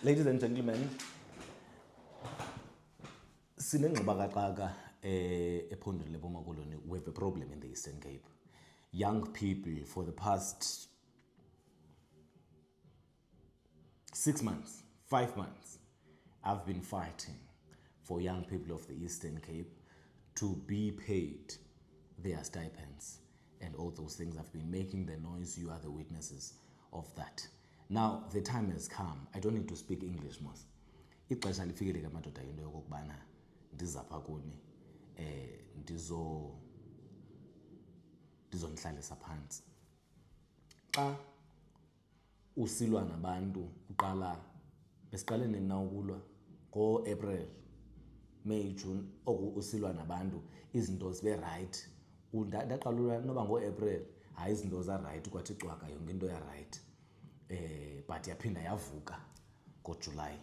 Ladies and gentlemen, sinengxabakaxaka ephondweni leMpuma Koloni. We have a problem in the Eastern Cape. Young people for the past 6 months, 5 months, I've been fighting for young people of the Eastern Cape to be paid their stipends and all those things. I've been making the noise. You are the witnesses of that. Now the time has come. I don't need to speak English most. Ixesha lifikile ke madoda into yokubana ndizapha kuni ndizonihlalisa phansi. Xa usilwa nabantu besiqale nini na ukulwa ngo-April, May, June, usilwa nabantu izinto zibe right. Ndaqala ulwa noba ngo-April, hayi izinto za right kwathi cwaka yonke into ya right. But yaphinda yavuka ngoJuly.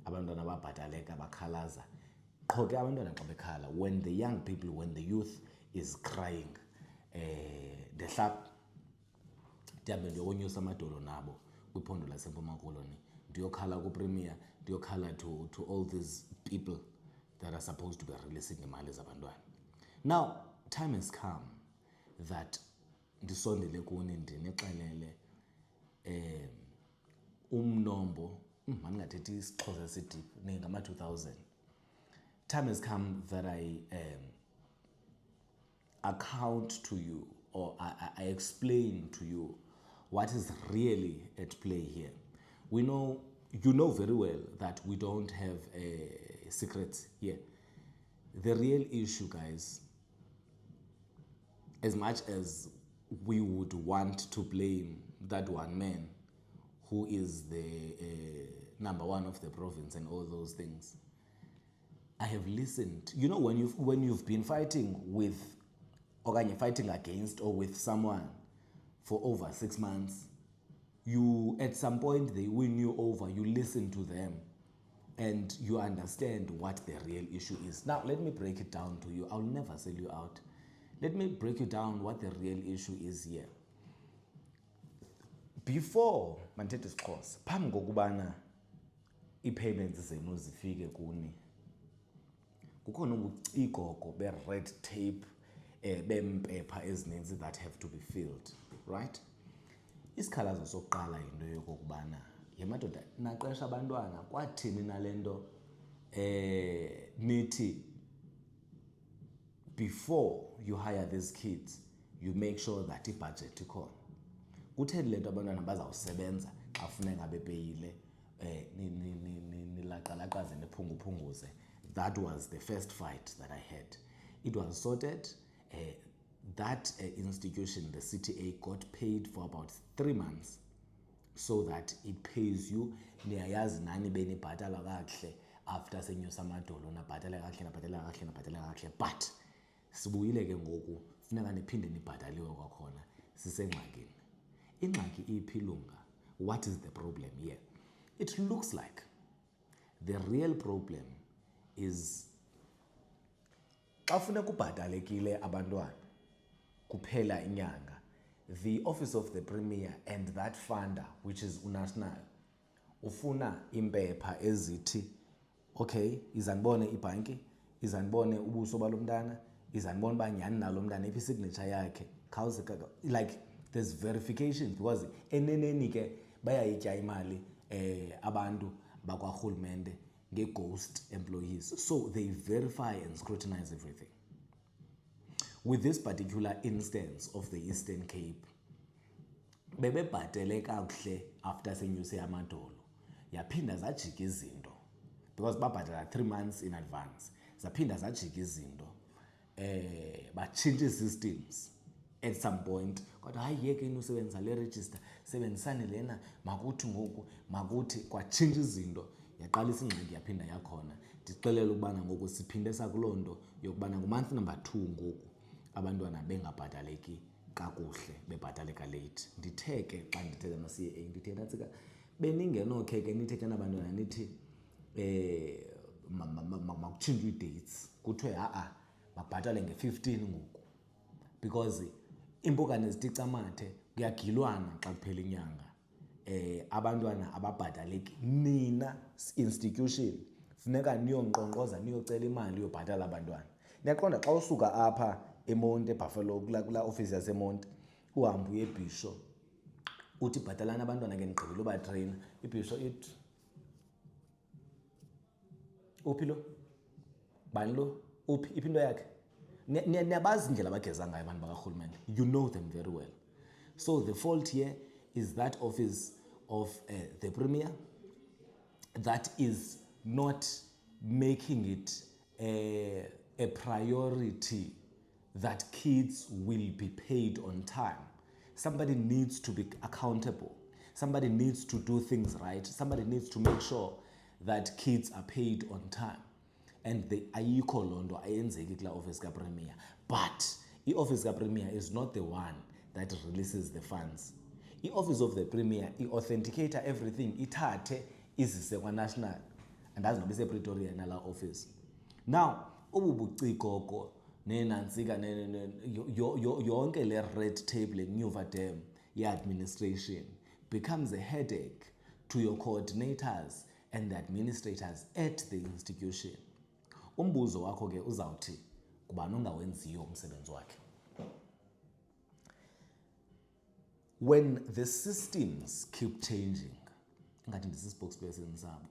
Abantwana babhataleka bakhalaza. Qho ke abantwana xa bekhala, when the young people, when the youth is crying, ndihambe ndiyonyusa amadolo nabo kwiphondo laseMpuma Koloni, ndiyokhala kuPremier, ndiyokhala to all these people that are supposed to be releasing imali zabantwana. Now time has come that ndisondele kuni ndinixelele umnombo mandingathethi isiXhosa esidip ngama-2000. Time has come that I account to you, or I explain to you what is really at play here. We know, you know very well that we don't have secrets here. The real issue, guys, as much as we would want to blame that one man who is the number one of the province and all those things, I have listened. You know, when you've been fighting with, or you're fighting against or with someone for over 6 months, you at some point they win you over, you listen to them and you understand what the real issue is. Now let me break it down to you. I'll never sell you out. Let me break you down what the real issue is here. Before mandithethe isiXhosa, phambi kokubana ii-payments zenu zifike kuni, kukhona ubucikoko be-red tape, beempepha ezininzi that have to be filled, right? Isikhalazo sokuqala yinto yokokubana yemadoda naqesha abantwana kwathini nale nto nithi before you hire these kids you make sure that i-budget ikhona. Kutheni le nto abantwana bazawusebenza xa funeka bepeyile nilaqalaqaze niphunguphunguze? That was the first fight that I had. It was sorted. That institution, the CTA, got paid for about 3 months so that it pays you. Niyayazi nani benibhatala kakuhle after senyusa amadolo, nabhatala kakuhle. But sibuyile ke ngoku funeka niphinde nibhataliwe kwakhona, sisengxakini. Ingxaki iphilunga. What is the problem here? It looks like the real problem is xa funeka ubhatalekile abantwana kuphela inyanga, the office of the Premier and that funder, which is uNational, ufuna impepha ezithi okay, izanibone ibhanki, izanibone ubuso balo mntana, izanibone uba nyhani nalo mntana iphi signature yakhe, like there's verifications, because eneneni ke bayayitya imali abantu bakwarhulumente nge-ghost employees, so they verify and scrutinize everything. With this particular instance of the Eastern Cape, bebebhatele kakuhle after senyuse amadolo, yaphinda zajika izinto because babhatala 3 months in advance, zaphinda zajika izinto, batshintsha systems at some point. Kodwa hayi yeke inusebenza le register, sebenzisane lena, makuthi ngoku, makuthi kwatshintsha izinto, yaqalisa ingxaki yaphinda yakhona. Ndixelela ukubana ngoku siphinde sakuloo nto yokubana ngumonth number 2 ngoku abantwana bengabhataleki kakuhle, bebhataleka late. Ndithe ke xa ndithetha ama-CAA ndithe ndatsika beningenokhe ke nithethe nabantwana nithi makutshintshwe ii-dates, kuthiwe mabhatale nge-15 ngoku, because impukane zithi camathe kuyagilwana xa kuphela inyanga. abantwana ababhataleki nina institution funeka niyonqonqoza niyocela imali yobhatala abantwana. Niyaqonda xa usuka apha eMonti eBuffalo kula office yaseMonti uhambe uye eBhisho uthi bhatalana abantwana ke ndigqibile ubatreyina, iBhisho ithi uphi lo bani lo uphi iphi into yakhe. Niyabazi indlela abageza ngayo abantu bakarhulumente, you know them very well. So the fault here is that office of the Premier that is not making it a priority that kids will be paid on time. Somebody needs to be accountable. Somebody needs to do things right. Somebody needs to make sure that kids are paid on time. And the ayikho londo ayenzeki kula office ka Premier. But the office ka Premier is not the one that releases the funds. The office of the Premier, it authenticates everything, ithathe izise kwa national, and that's not the Pretoria in our office. Now, obubucikoko nenantsika yonke le red tape le nyuva dem ye-administration becomes a headache to your coordinators and the administrators at the institution. Umbuzo wakho ke uzawuthi kubani ongawenziyo umsebenzi wakhe. When the systems keep changing, ngathi ndisi-spokesperson sabo,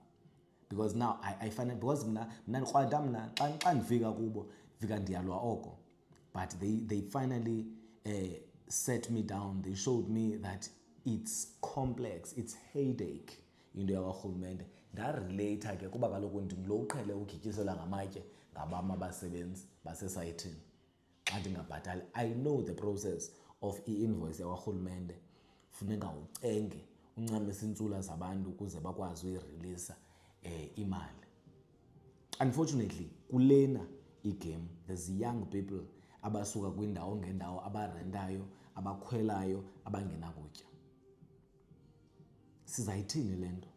because now I find it, because mna xa ndifika kubo fika ndiyalwa oko, but they finally set me down. They showed me that it's complex, it's headache into yakarhulumente. Ndarelate ke kuba kaloku ndingulo uqhele ugityiselwa ngamatye ngabam abasebenzi basesayithini xa ndingabhatali. I know the process of i-invoice yakarhulumente. Funeka ucenge uncamise intsula zabantu ukuze bakwazi uyireleasa imali. Unfortunately kulena igame there's young people abasuka kwindawo ngendawo abarentayo abakhwelayo abangenakutya. Sizayithini lento?